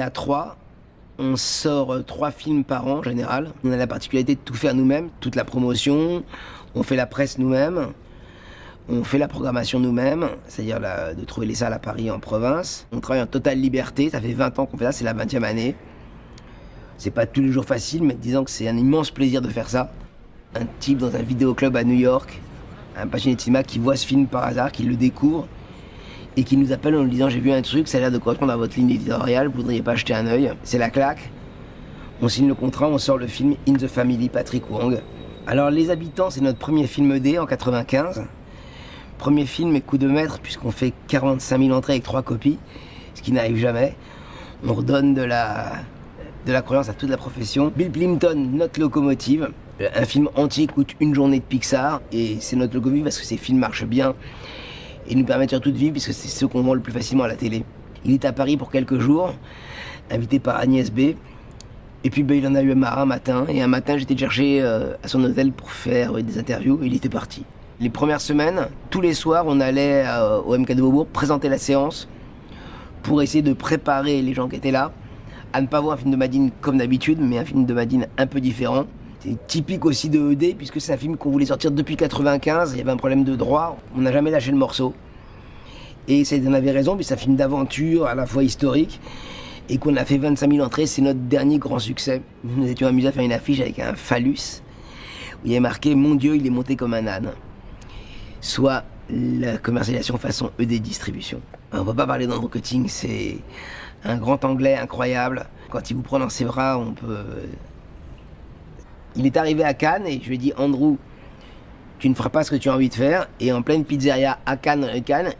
à 3. On sort 3 films par an en général. On a la particularité de tout faire nous-mêmes, toute la promotion. On fait la presse nous-mêmes. On fait la programmation nous-mêmes, c'est-à-dire de trouver les salles à Paris et en province. On travaille en totale liberté, ça fait 20 ans qu'on fait ça, c'est la 20e année. C'est pas tous les jours facile, mais disons que c'est un immense plaisir de faire ça. Un type dans un vidéoclub à New York, un passionné de cinéma qui voit ce film par hasard, qui le découvre, et qui nous appelle en nous disant « J'ai vu un truc, ça a l'air de correspondre à votre ligne éditoriale, vous voudriez pas acheter un œil ?» C'est la claque. On signe le contrat, on sort le film In the Family, Patrick Wong. Alors Les Habitants, c'est notre premier film D en 95. Premier film et coup de maître, puisqu'on fait 45 000 entrées avec 3 copies, ce qui n'arrive jamais. On redonne de la croyance à toute la profession. Bill Plimpton, notre locomotive. Un film entier coûte une journée de Pixar, et c'est notre locomotive parce que ces films marchent bien et nous permettent surtout de vivre, puisque c'est ceux qu'on vend le plus facilement à la télé. Il est à Paris pour quelques jours, invité par Agnès B. Et puis il en a eu marre un matin, et un matin j'étais chercher à son hôtel pour faire des interviews, et il était parti. Les premières semaines, tous les soirs, on allait au MK de Beaubourg présenter la séance pour essayer de préparer les gens qui étaient là à ne pas voir un film de Madine comme d'habitude, mais un film de Madine un peu différent. C'est typique aussi de ED, puisque c'est un film qu'on voulait sortir depuis 95, il y avait un problème de droit, on n'a jamais lâché le morceau. Et on avait raison, puis c'est un film d'aventure, à la fois historique, et qu'on a fait 25 000 entrées, c'est notre dernier grand succès. Nous nous étions amusés à faire une affiche avec un phallus, où il y avait marqué « Mon Dieu, il est monté comme un âne ». Soit la commercialisation façon ED Distribution. On ne va pas parler d'Andrew Cutting, c'est un grand anglais incroyable. Quand il vous prend dans ses bras, on peut... Il est arrivé à Cannes et je lui ai dit « Andrew, tu ne feras pas ce que tu as envie de faire ». Et en pleine pizzeria à Cannes,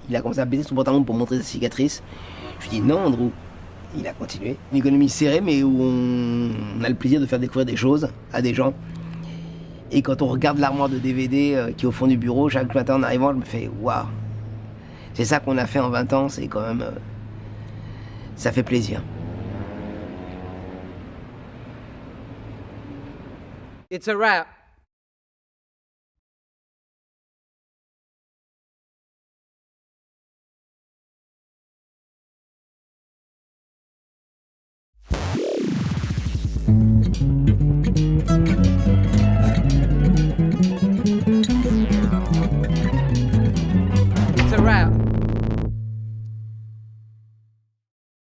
il a commencé à baisser son pantalon pour montrer sa cicatrice. Je lui ai dit « Non, Andrew ». Il a continué. Une économie serrée, mais où on a le plaisir de faire découvrir des choses à des gens. Et quand on regarde l'armoire de DVD qui est au fond du bureau, chaque matin en arrivant, je me fais « Waouh !» C'est ça qu'on a fait en 20 ans, c'est quand même... ça fait plaisir. It's a wrap.